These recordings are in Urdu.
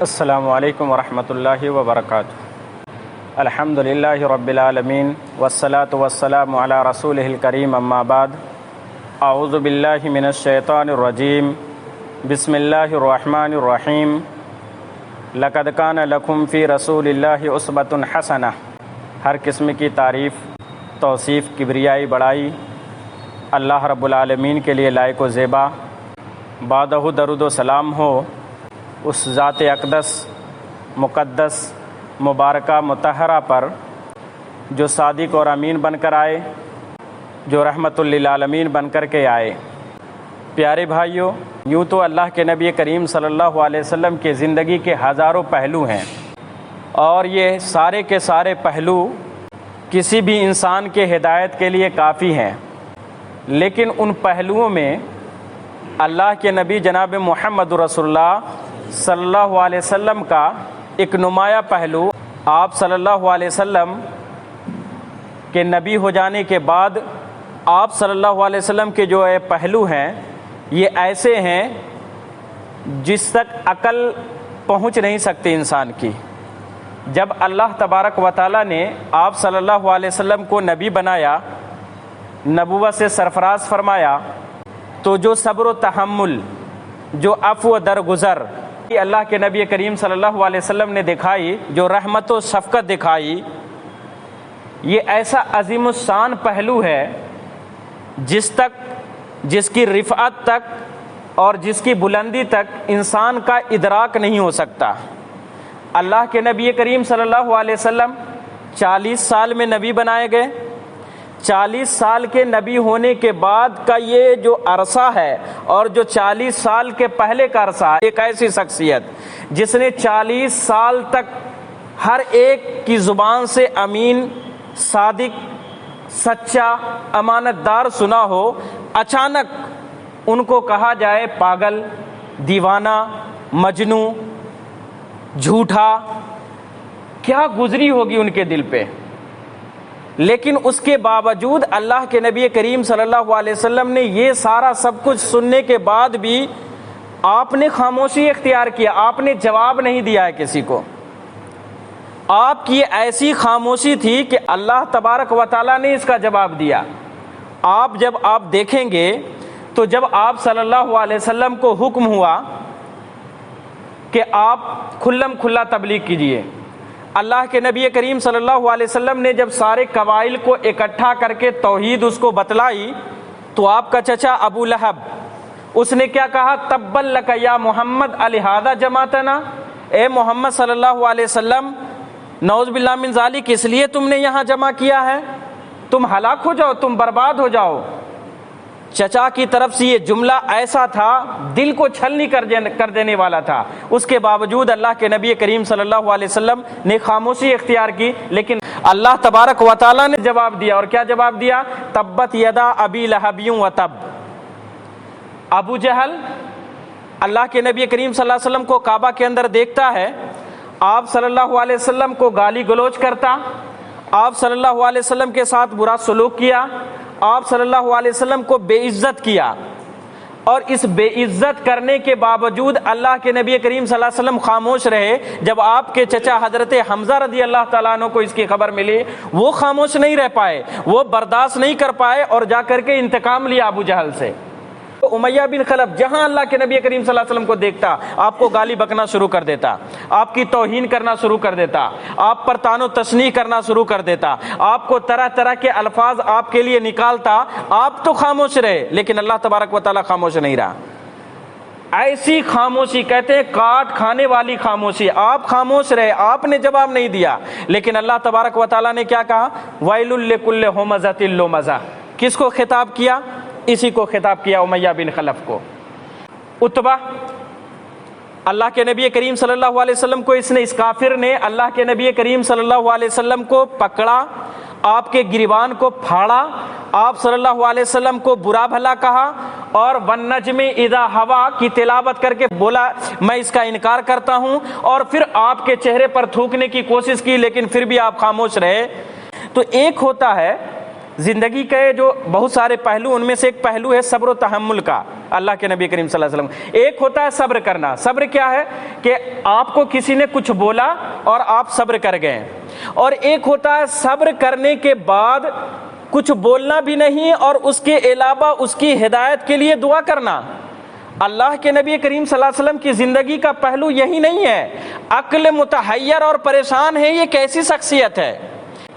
السلام علیکم ورحمۃ اللہ وبرکاتہ۔ الحمدللہ رب العالمین والصلاة والسلام علی رسولہ الکریم، اما بعد، اعوذ باللہ من الشیطان الرجیم، بسم اللہ الرحمن الرحیم۔ لقد کان لکم فی رسول اللہ اسوۃ حسنہ۔ ہر قسم کی تعریف، توصیف، کبریائی، بڑائی اللہ رب العالمین کے لیے لائق و زیبا۔ بعدہ درود و سلام ہو اس ذات اقدس، مقدس، مبارکہ، مطہرہ پر جو صادق اور امین بن کر آئے، جو رحمت للعالمین بن کر کے آئے۔ پیارے بھائیوں، یوں تو اللہ کے نبی کریم صلی اللہ علیہ وسلم کے زندگی کے ہزاروں پہلو ہیں، اور یہ سارے کے سارے پہلو کسی بھی انسان کے ہدایت کے لیے کافی ہیں، لیکن ان پہلوؤں میں اللہ کے نبی جناب محمد رسول اللہ صلی اللہ علیہ وسلم کا ایک نمایاں پہلو، آپ صلی اللہ علیہ وسلم کے نبی ہو جانے کے بعد آپ صلی اللہ علیہ وسلم کے جو پہلو ہیں، یہ ایسے ہیں جس تک عقل پہنچ نہیں سکتی انسان کی۔ جب اللہ تبارک و تعالیٰ نے آپ صلی اللہ علیہ وسلم کو نبی بنایا، نبوت سے سرفراز فرمایا، تو جو صبر و تحمل، جو عفو و درگزر اللہ کے نبی کریم صلی اللہ علیہ وسلم نے دکھائی، جو رحمت و شفقت دکھائی، یہ ایسا عظیم الشان پہلو ہے جس کی رفعت تک اور جس کی بلندی تک انسان کا ادراک نہیں ہو سکتا۔ اللہ کے نبی کریم صلی اللہ علیہ وسلم 40 سال میں نبی بنائے گئے۔ 40 سال کے نبی ہونے کے بعد کا یہ جو عرصہ ہے، اور جو 40 سال کے پہلے کا عرصہ ہے، ایک ایسی شخصیت جس نے 40 سال تک ہر ایک کی زبان سے امین، صادق، سچا، امانت دار سنا ہو، اچانک ان کو کہا جائے پاگل، دیوانہ، مجنوں، جھوٹا، کیا گزری ہوگی ان کے دل پہ؟ لیکن اس کے باوجود اللہ کے نبی کریم صلی اللہ علیہ وسلم نے یہ سارا سب کچھ سننے کے بعد بھی آپ نے خاموشی اختیار کیا، آپ نے جواب نہیں دیا ہے کسی کو۔ آپ کی ایسی خاموشی تھی کہ اللہ تبارک و تعالیٰ نے اس کا جواب دیا۔ جب آپ دیکھیں گے تو جب آپ صلی اللہ علیہ وسلم کو حکم ہوا کہ آپ کھلم کھلا تبلیغ کیجئے، اللہ کے نبی کریم صلی اللہ علیہ وسلم نے جب سارے قبائل کو اکٹھا کر کے توحید اس کو بتلائی، تو آپ کا چچا ابو لہب، اس نے کیا کہا؟ تبا لک یا محمد الہذا جماعتنا، اے محمد صلی اللہ علیہ وسلم، نعوذ باللہ من ذالک، اس لیے تم نے یہاں جمع کیا ہے؟ تم ہلاک ہو جاؤ، تم برباد ہو جاؤ۔ چچا کی طرف سے یہ جملہ ایسا تھا، دل کو چھلنی کر دینے والا تھا۔ اس کے باوجود اللہ کے نبی کریم صلی اللہ علیہ وسلم نے خاموشی اختیار کی، لیکن اللہ تبارک و تعالیٰ نے جواب دیا۔ اور کیا جواب دیا؟ تبت یدا ابی لہب وتب۔ ابو جہل اللہ کے نبی کریم صلی اللہ علیہ وسلم کو کعبہ کے اندر دیکھتا ہے، آپ صلی اللہ علیہ وسلم کو گالی گلوچ کرتا، آپ صلی اللہ علیہ وسلم کے ساتھ برا سلوک کیا، آپ صلی اللہ علیہ وسلم کو بے عزت کیا، اور اس بے عزت کرنے کے باوجود اللہ کے نبی کریم صلی اللہ علیہ وسلم خاموش رہے۔ جب آپ کے چچا حضرت حمزہ رضی اللہ تعالیٰ عنہ کو اس کی خبر ملی، وہ خاموش نہیں رہ پائے، وہ برداشت نہیں کر پائے، اور جا کر کے انتقام لیا ابو جہل سے۔ امیہ بن خلف جہاں اللہ کے نبی کریم صلی اللہ علیہ وسلم کو دیکھتا، آپ کو گالی بکنا شروع کر دیتا، آپ کی توہین کرنا شروع کر دیتا، آپ پر طعن و تشنیع کرنا شروع کر دیتا، آپ کو طرح طرح کے الفاظ آپ کے لیے نکالتا۔ آپ تو خاموش رہے، لیکن اللہ تبارک و تعالیٰ خاموش نہیں رہا۔ ایسی خاموشی کہتے ہیں کاٹ کھانے والی خاموشی، آپ خاموش رہے، آپ نے جواب نہیں دیا، لیکن اللہ تبارک و تعالیٰ نے کیا کہا؟ ویل لکل ہمزۃ لمزہ۔ کس کو خطاب کیا؟ اسی کو خطاب کیا، امیہ بن خلف کو۔ عتبہ، اللہ کے نبی کریم صلی اللہ علیہ وسلم کو اس کافر نے اللہ کے نبی کریم صلی اللہ علیہ وسلم کو پکڑا، آپ کے گریبان کو پھاڑا، آپ صلی اللہ علیہ وسلم کو برا بھلا کہا، اور والنجم اذا ہوا کی تلاوت کر کے بولا میں اس کا انکار کرتا ہوں، اور پھر آپ کے چہرے پر تھوکنے کی کوشش کی، لیکن پھر بھی آپ خاموش رہے۔ تو ایک ہوتا ہے زندگی کے جو بہت سارے پہلو، ان میں سے ایک پہلو ہے صبر و تحمل کا۔ اللہ کے نبی کریم صلی اللہ علیہ وسلم. ایک ہوتا ہے صبر کرنا. صبر کیا ہے کہ آپ کو کسی نے کچھ بولا اور آپ صبر کر گئے, اور ایک ہوتا ہے صبر کرنے کے بعد کچھ بولنا بھی نہیں اور اس کے علاوہ اس کی ہدایت کے لیے دعا کرنا. اللہ کے نبی کریم صلی اللہ علیہ وسلم کی زندگی کا پہلو یہی نہیں ہے. عقل متحیر اور پریشان ہے, یہ کیسی شخصیت ہے؟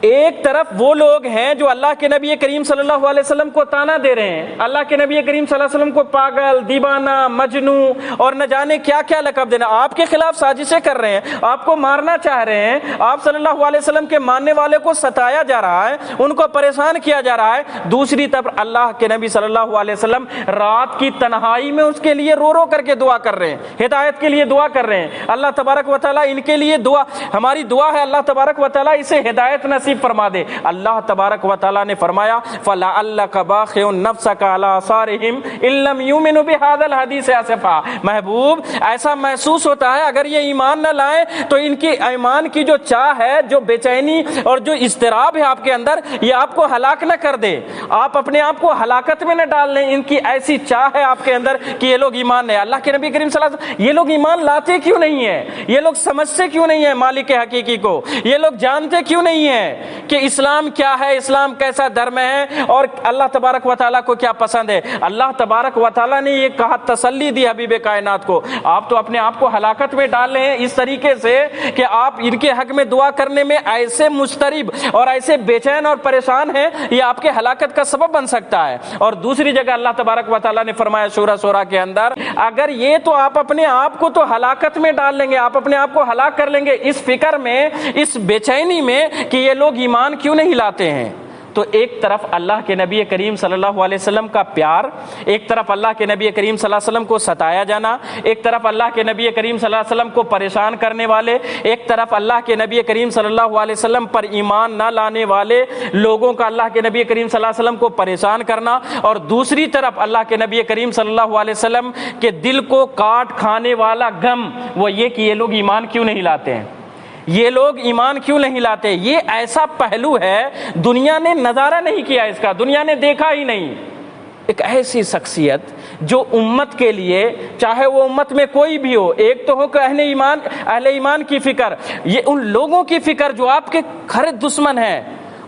ایک طرف وہ لوگ ہیں جو اللہ کے نبی کریم صلی اللہ علیہ وسلم کو طعنہ دے رہے ہیں, اللہ کے نبی کریم صلی اللہ علیہ وسلم کو پاگل, دیوانہ, مجنوں اور نہ جانے کیا کیا لقب دینا, آپ کے خلاف سازشیں کر رہے ہیں, آپ کو مارنا چاہ رہے ہیں, آپ صلی اللہ علیہ وسلم کے ماننے والے کو ستایا جا رہا ہے, ان کو پریشان کیا جا رہا ہے. دوسری طرف اللہ کے نبی صلی اللہ علیہ وسلم رات کی تنہائی میں اس کے لیے رو رو کر کے دعا کر رہے ہیں, ہدایت کے لیے دعا کر رہے ہیں. اللہ تبارک و تعالیٰ ان کے لیے دعا, ہماری دعا ہے اللہ تبارک و تعالیٰ اسے ہدایت نصیب فرما دے. اللہ تبارک و تعالیٰ نے فرمایا فَلَعَلَّكَ بَاخِعٌ نَفْسَكَ عَلَىٰ آثَارِهِمْ إِن لَّمْ يُؤْمِنُوا بِهَٰذَا الْحَدِيثِ آسفا. محبوب ایسا محسوس ہوتا ہے اگر یہ ایمان نہ لائیں تو ان کی ایمان کی جو چاہ ہے, جو بے چینی اور جو اضطراب ہے آپ کے اندر, یہ آپ کو ہلاک نہ کر دے, آپ اپنے آپ کو ہلاکت میں نہ ڈال لیں. ان کی ایسی چاہ ہے آپ کے اندر کہ یہ لوگ ایمان نہیں. اللہ کے نبی کریم صلی اللہ علیہ وسلم یہ لوگ ایمان لاتے کیوں نہیں ہیں, یہ لوگ سمجھتے کیوں نہیں ہیں مالک حقیقی کو, یہ لوگ جانتے کیوں نہیں ہیں کہ اسلام کیا ہے, اسلام کیسا دھرم ہے اور اللہ تبارک و تعالیٰ کو کیا پسند ہے. اللہ تبارک و تعالیٰ نے یہ کہا, تسلی دی حبیب کائنات کو, آپ تو اپنے آپ کو ہلاکت میں ڈال رہے ہیں اس طریقے سے کہ آپ ان کے حق میں دعا کرنے میں ایسے مضطرب اور ایسے بے چین اور پریشان ہیں, یہ آپ کے ہلاکت کا سبب بن سکتا ہے. اور دوسری جگہ اللہ تبارک و تعالیٰ نے فرمایا سورہ کے اندر, اگر یہ تو آپ اپنے آپ کو تو ہلاکت میں ڈال لیں گے, آپ اپنے آپ کو ہلاک کر لیں گے اس فکر میں, اس بے چینی میں کہ یہ لوگ ایمان کیوں نہیں لاتے ہیں. تو ایک طرف اللہ کے نبی کریم صلی اللہ علیہ وسلم کا پیار, ایک طرف اللہ کے نبی کریم صلی اللہ علیہ وسلم کو ستایا جانا, ایک طرف اللہ کے نبی کریم صلی اللہ علیہ وسلم کو پریشان کرنے والے, ایک طرف اللہ کے نبی کریم صلی اللہ علیہ وسلم پر ایمان نہ لانے والے لوگوں کا اللہ کے نبی کریم صلی اللہ علیہ وسلم کو پریشان کرنا, اور دوسری طرف اللہ کے نبی کریم صلی اللہ علیہ وسلم کے دل کو کاٹ کھانے والا غم, وہ یہ کہ یہ لوگ ایمان کیوں نہیں لاتے ہیں, یہ لوگ ایمان کیوں نہیں لاتے. یہ ایسا پہلو ہے دنیا نے نظارہ نہیں کیا, اس کا دنیا نے دیکھا ہی نہیں. ایک ایسی شخصیت جو امت کے لیے, چاہے وہ امت میں کوئی بھی ہو, ایک تو ہو کہ اہل ایمان کی فکر, یہ ان لوگوں کی فکر جو آپ کے کھڑے دشمن ہیں,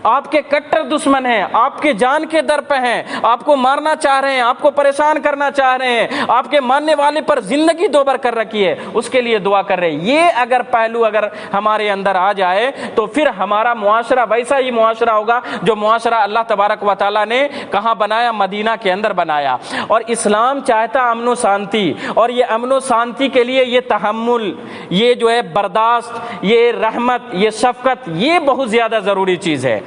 آپ کے کٹر دشمن ہیں, آپ کے جان کے در پہ ہیں, آپ کو مارنا چاہ رہے ہیں, آپ کو پریشان کرنا چاہ رہے ہیں, آپ کے ماننے والے پر زندگی دوبر کر رکھی ہے, اس کے لیے دعا کر رہے ہیں. یہ اگر پہلو اگر ہمارے اندر آ جائے تو پھر ہمارا معاشرہ ویسا ہی معاشرہ ہوگا جو معاشرہ اللہ تبارک و تعالیٰ نے کہاں بنایا, مدینہ کے اندر بنایا. اور اسلام چاہتا امن و شانتی, اور یہ امن و شانتی کے لیے یہ تحمل, یہ جو ہے برداشت, یہ رحمت, یہ شفقت, یہ بہت زیادہ ضروری چیز ہے.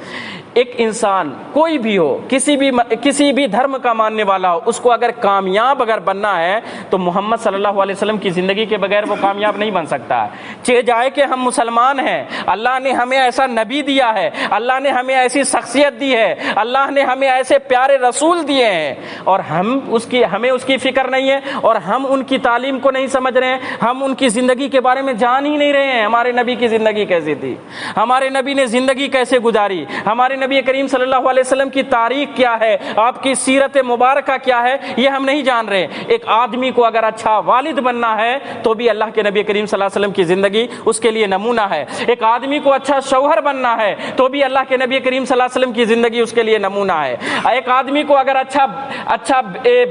ایک انسان کوئی بھی ہو, کسی بھی دھرم کا ماننے والا ہو, اس کو اگر کامیاب اگر بننا ہے تو محمد صلی اللہ علیہ وسلم کی زندگی کے بغیر وہ کامیاب نہیں بن سکتا. چہ جائے کہ ہم مسلمان ہیں, اللہ نے ہمیں ایسا نبی دیا ہے, اللہ نے ہمیں ایسی شخصیت دی ہے, اللہ نے ہمیں ایسے پیارے رسول دیے ہیں, اور ہمیں اس کی فکر نہیں ہے, اور ہم ان کی تعلیم کو نہیں سمجھ رہے ہیں, ہم ان کی زندگی کے بارے میں جان ہی نہیں رہے ہیں. ہمارے نبی کی زندگی کیسی تھی, ہمارے نبی نے زندگی کیسے گزاری, ہمارے نبی کریم صلی اللہ علیہ وسلم کی تاریخ کیا ہے, آپ کی سیرت مبارکہ کیا ہے, یہ ہم نہیں جان رہے. ایک آدمی کو اگر اچھا والد بننا ہے تو بھی اللہ کے نبی کریم صلی اللہ علیہ وسلم کی زندگی اس کے لیے نمونہ ہے. ایک آدمی کو اچھا شوہر بننا ہے تو بھی اللہ کے نبی کریم صلی اللہ علیہ وسلم کی زندگی اس کے لیے نمونہ ہے. ایک آدمی کو اگر اچھا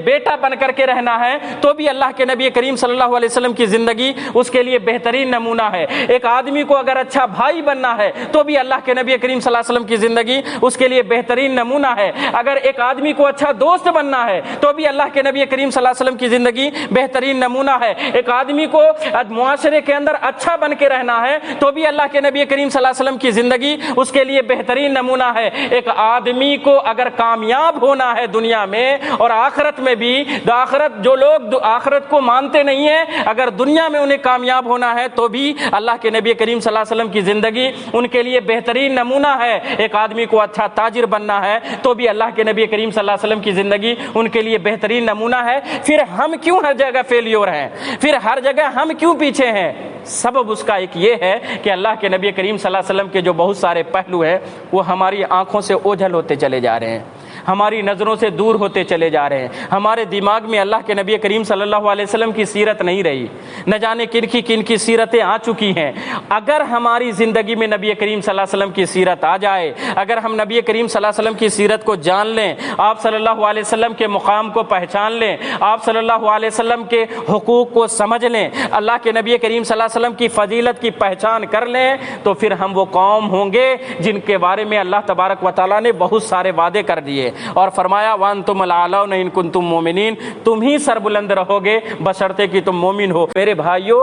بیٹا بن کر کے رہنا ہے تو بھی اللہ کے نبی کریم صلی اللہ علیہ وسلم کی زندگی اس کے لیے بہترین نمونہ ہے. ایک آدمی کو اگر اچھا بھائی بننا ہے تو بھی اللہ کے نبی کریم صلی اللہ علیہ وسلم کی زندگی اس کے لیے بہترین نمونہ ہے. اگر ایک آدمی کو اچھا دوست بننا ہے تو بھی اللہ کے نبی کریم صلی اللہ علیہ وسلم کی زندگی بہترین نمونہ ہے. ایک آدمی کو معاشرے کے اندر اچھا بن کے رہنا ہے تو بھی اللہ کے نبی کریم صلی اللہ علیہ وسلم کی زندگی اس کے لیے بہترین نمونہ ہے. ایک آدمی کو اگر کامیاب ہونا ہے دنیا میں اور آخرت میں بھی, آخرت جو لوگ آخرت کو مانتے نہیں ہیں, اگر دنیا میں انہیں کامیاب ہونا ہے تو بھی اللہ کے نبی کریم صلی اللہ علیہ وسلم کی زندگی ان کے لیے بہترین نمونہ ہے. ایک آدمی کو اچھا تاجر بننا ہے تو بھی اللہ کے نبی کریم صلی اللہ علیہ وسلم کی زندگی ان کے لیے بہترین نمونہ ہے. پھر ہم کیوں ہر جگہ فیلیور ہیں, پھر ہر جگہ ہم کیوں پیچھے ہیں؟ سبب اس کا ایک یہ ہے کہ اللہ کے نبی کریم صلی اللہ علیہ وسلم کے جو بہت سارے پہلو ہیں وہ ہماری آنکھوں سے اوجھل ہوتے چلے جا رہے ہیں, ہماری نظروں سے دور ہوتے چلے جا رہے ہیں، ہمارے دماغ میں اللہ کے نبی کریم صلی اللہ علیہ وسلم کی سیرت نہیں رہی، نہ جانے کن کی سیرتیں آ چکی ہیں۔ اگر ہماری زندگی میں نبی کریم صلی اللہ علیہ وسلم کی سیرت آ جائے، اگر ہم نبی کریم صلی اللہ علیہ وسلم کی سیرت کو جان لیں، آپ صلی اللہ علیہ وسلم کے مقام کو پہچان لیں، آپ صلی اللہ علیہ وسلم کے حقوق کو سمجھ لیں، اللہ کے نبی کریم صلی اللہ علیہ وسلم کی فضیلت کی پہچان کر لیں، تو پھر ہم وہ قوم ہوں گے جن کے بارے میں اللہ تبارک و تعالیٰ نے بہت سارے وعدے کر دیے اور فرمایا وَأَنْتُمُ الْأَعْلَوْنَ إِن كُنتُم مُؤْمِنِينَ، تم ہی سربلند رہو گے بشرطے کہ تم مومن ہو۔ میرے بھائیو،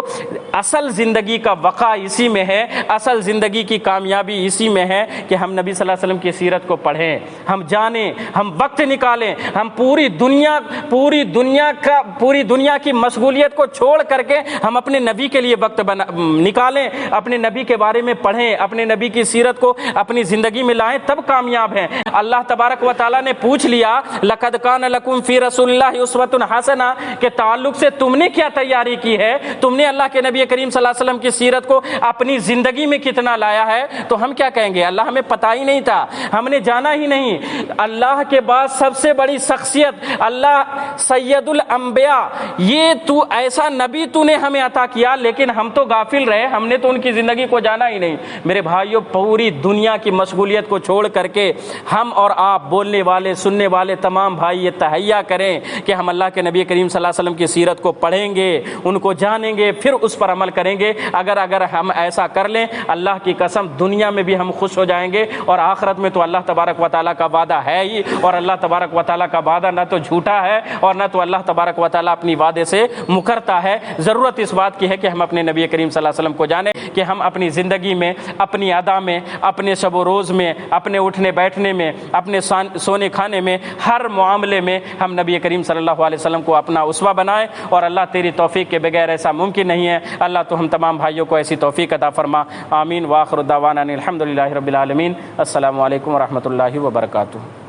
اصل زندگی کا وقع اسی میں ہے، اصل زندگی کی کامیابی اسی میں ہے کہ ہم نبی صلی اللہ علیہ وسلم کی سیرت کو پڑھیں، ہم جانیں، ہم وقت نکالیں، ہم پوری دنیا کی مشغولیت کو چھوڑ کر کے ہم اپنے نبی کے لیے وقت نکالیں، اپنے نبی کے بارے میں پڑھیں، اپنے نبی کی سیرت کو اپنی زندگی میں لائیں، تب کامیاب ہیں۔ اللہ تبارک و تعالیٰ نے پوچھ لیا لَقَدْ كَانَ لَكُمْ فِي رَسُولِ اللَّهِ أُسْوَةٌ حَسَنَةٌ کے تعلق سے تم نے کیا تیاری کی ہے، تم نے اللہ کے نبی کریم صلی اللہ علیہ وسلم کی سیرت کو اپنی زندگی میں کتنا لایا ہے؟ تو ہم کیا کہیں گے؟ اللہ ہمیں پتہ ہی نہیں تھا، ہم نے جانا ہی نہیں۔ اللہ کے بعد سب سے بڑی شخصیت، اللہ سید الانبیاء، یہ تو ایسا نبی تو نے ہمیں عطا کیا، لیکن ہم تو غافل رہے، ہم نے تو ان کی زندگی کو جانا ہی نہیں۔ میرے بھائیو، پوری دنیا کی مشغولیت کو چھوڑ کر کے ہم اور آپ بولنے والے سننے والے تمام بھائی یہ تہیا کریں کہ ہم اللہ کے نبی کریم صلی اللہ علیہ وسلم کی سیرت کو پڑھیں گے، ان کو جانیں گے، پھر اس پر عمل کریں گے۔ اگر ہم ایسا کر لیں، اللہ کی قسم دنیا میں بھی ہم خوش ہو جائیں گے، اور آخرت میں تو اللہ تبارک و تعالیٰ کا وعدہ ہے ہی، اور اللہ تبارک و تعالیٰ کا وعدہ نہ تو جھوٹا ہے اور نہ تو اللہ تبارک و تعالیٰ اپنی وعدے سے مکرتا ہے۔ ضرورت اس بات کی ہے کہ ہم اپنے نبی کریم صلی اللہ علیہ وسلم کو جانیں، کہ ہم اپنی زندگی میں، اپنی ادا میں، اپنے شب و روز میں، اپنے اٹھنے بیٹھنے میں، اپنے سونے کھانے میں، ہر معاملے میں ہم نبی کریم صلی اللہ علیہ وسلم کو اپنا اسوہ بنائیں، اور اللہ تیری توفیق کے بغیر ایسا ممکن نہیں ہے۔ اللہ تو ہم تمام بھائیوں کو ایسی توفیق عطا فرما، آمین۔ وآخر دعوانا الحمدللہ رب العالمین۔ السلام علیکم ورحمۃ اللہ وبرکاتہ۔